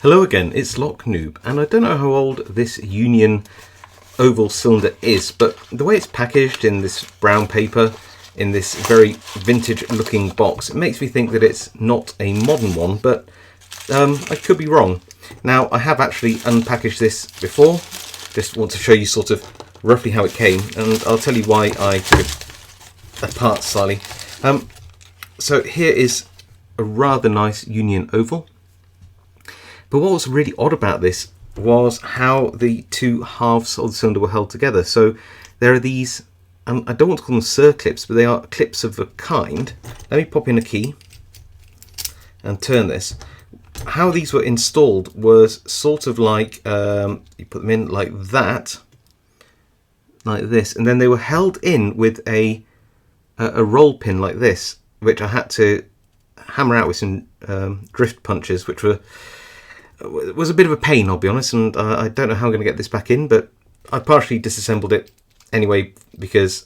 Hello again, it's Noob, and I don't know how old this Union oval cylinder is, but the way it's packaged in this brown paper, in this very vintage looking box, it makes me think that it's not a modern one, but I could be wrong. Now, I have actually unpackaged this before, just want to show you sort of roughly how it came, and I'll tell you why I took it apart slightly. So here is a rather nice Union oval. But what was really odd about this was how the two halves of the cylinder were held together. So there are these, I don't want to call them circlips, but they are clips of a kind. Let me pop in a key and turn this. How these were installed was sort of like, you put them in like that, like this, and then they were held in with a roll pin like this, which I had to hammer out with some drift punches, which was a bit of a pain, I'll be honest, and I don't know how I'm going to get this back in, but I partially disassembled it anyway because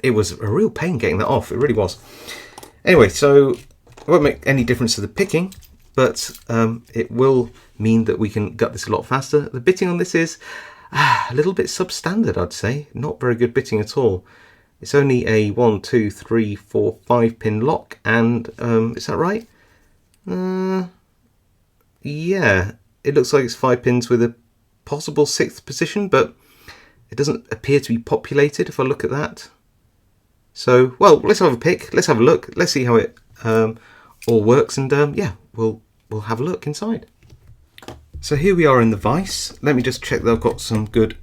it was a real pain getting that off. It really was. Anyway, so it won't make any difference to the picking, but it will mean that we can gut this a lot faster. The bitting on this is a little bit substandard, I'd say. Not very good bitting at all. It's only a 1, 2, 3, 4, 5 pin lock, and is that right? Yeah, it looks like it's 5 pins with a possible 6th position, but it doesn't appear to be populated if I look at that. So, well, let's have a pick, let's have a look, let's see how it all works, and yeah, we'll have a look inside. So here we are in the vise. Let me just check that I've got some good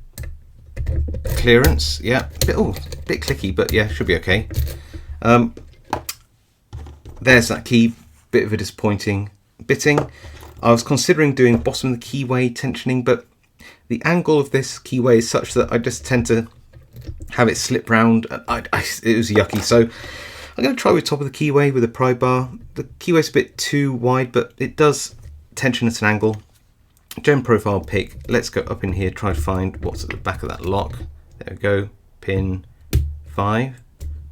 clearance. Yeah, bit clicky, but yeah, should be okay. There's that key, bit of a disappointing bitting. I was considering doing bottom of the keyway tensioning, but the angle of this keyway is such that I just tend to have it slip round. It was yucky, so I'm going to try with top of the keyway with a pry bar. The keyway's a bit too wide, but it does tension at an angle. Gem profile pick. Let's go up in here, try to find what's at the back of that lock. There we go. Pin 5,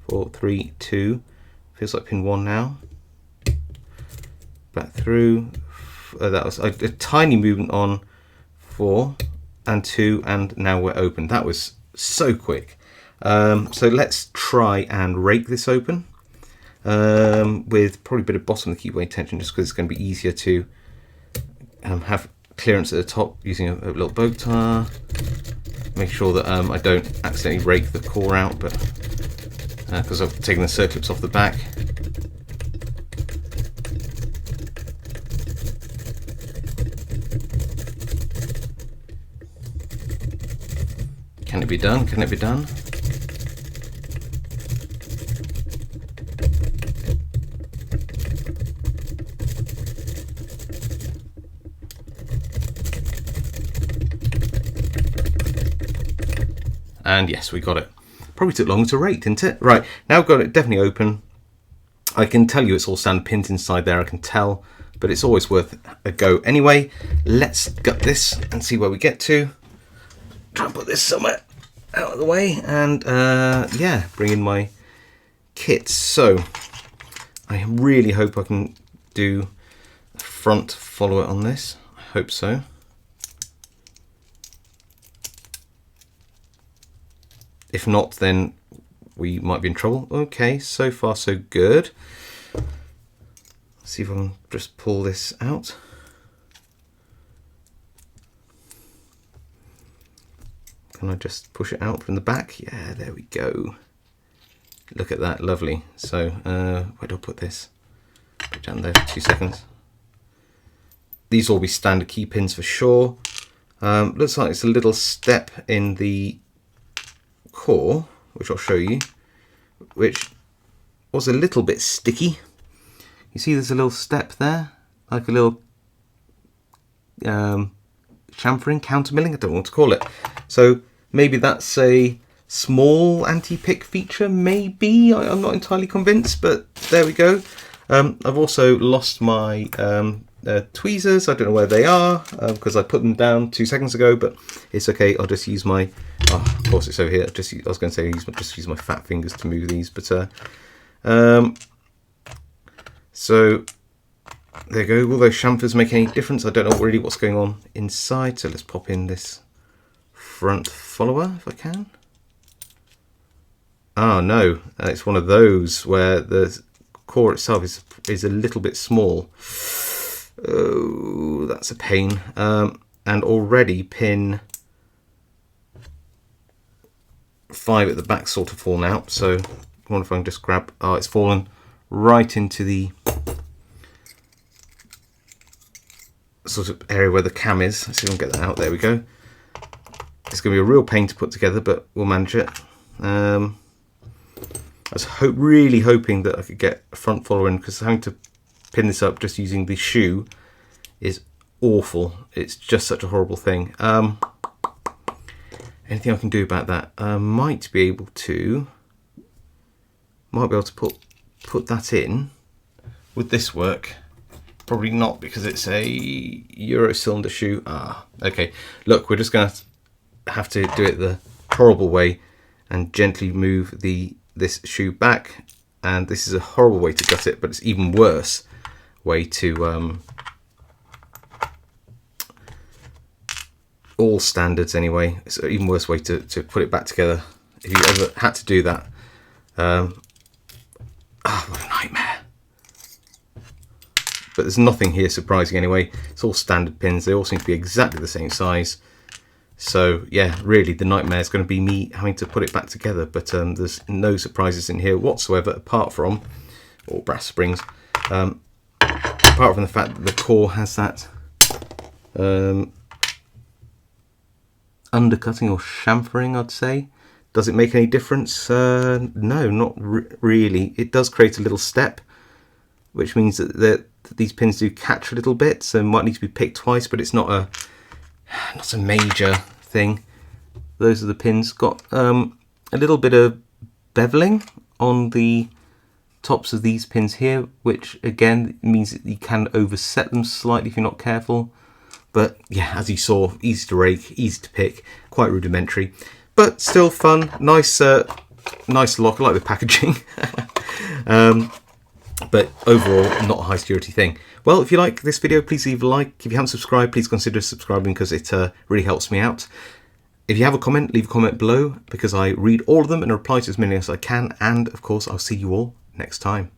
4, 3, 2. Feels like pin 1 now. Back through. That was a tiny movement on 4 and 2, and now we're open. That was so quick. So let's try and rake this open with probably a bit of bottom of the keyway tension, just because it's going to be easier to have clearance at the top using a little bow tie. Make sure that I don't accidentally rake the core out, but because I've taken the circlips off the back. Can it be done? Can it be done? And yes, we got it. Probably took longer to rake, didn't it? Right, now I've got it definitely open. I can tell you it's all standard pins inside there, I can tell, but it's always worth a go anyway. Let's gut this and see where we get to. Try and put this somewhere out of the way, and yeah, bring in my kit. So I really hope I can do a front follower on this. I hope so. If not, then we might be in trouble. Okay, so far so good. Let's see if I can just pull this out. Can I just push it out from the back? Yeah, there we go. Look at that, lovely. So, where do I put this? Put it down there for 2 seconds. These will be standard key pins for sure. Looks like it's a little step in the core, which I'll show you, which was a little bit sticky. You see there's a little step there, like a little chamfering, countermilling, I don't know what to call it. So maybe that's a small anti-pick feature, maybe. I'm not entirely convinced, but there we go. I've also lost my tweezers. I don't know where they are because I put them down 2 seconds ago, but it's okay. I'll just use my, of course it's over here. I was going to say just use my fat fingers to move these, but so there you go. Will those chamfers make any difference? I don't know really what's going on inside, so let's pop in this front follower if I can. Oh no, it's one of those where the core itself is a little bit small. Oh, that's a pain. And already pin 5 at the back sort of fallen out, so I wonder if I can just grab, oh, it's fallen right into the sort of area where the cam is. Let's see if I can get that out. There we go. It's going to be a real pain to put together, but we'll manage it. I was really hoping that I could get a front follower in, because having to pin this up just using the shoe is awful. It's just such a horrible thing. Anything I can do about that? Might be able to put that in. Would this work? Probably not, because it's a Euro cylinder shoe. Okay. Look, we're just going to have to do it the horrible way and gently move this shoe back. And this is a horrible way to gut it, but it's even worse way to all standards anyway. It's an even worse way to put it back together. If you ever had to do that, what a nightmare. But there's nothing here surprising anyway. It's all standard pins. They all seem to be exactly the same size. So yeah, really the nightmare is going to be me having to put it back together. But there's no surprises in here whatsoever, apart from, or brass springs, apart from the fact that the core has that undercutting or chamfering, I'd say. Does it make any difference? No, not really. It does create a little step, which means that these pins do catch a little bit, so might need to be picked twice, but it's not a major thing. Those are the pins. Got a little bit of beveling on the tops of these pins here, which again means that you can overset them slightly if you're not careful. But yeah, as you saw, easy to rake, easy to pick, quite rudimentary, but still fun. Nice lock. I like the packaging. But overall, not a high security thing. Well, if you like this video, please leave a like. If you haven't subscribed, please consider subscribing, because it really helps me out. If you have a comment, leave a comment below, because I read all of them and reply to as many as I can. And of course, I'll see you all next time.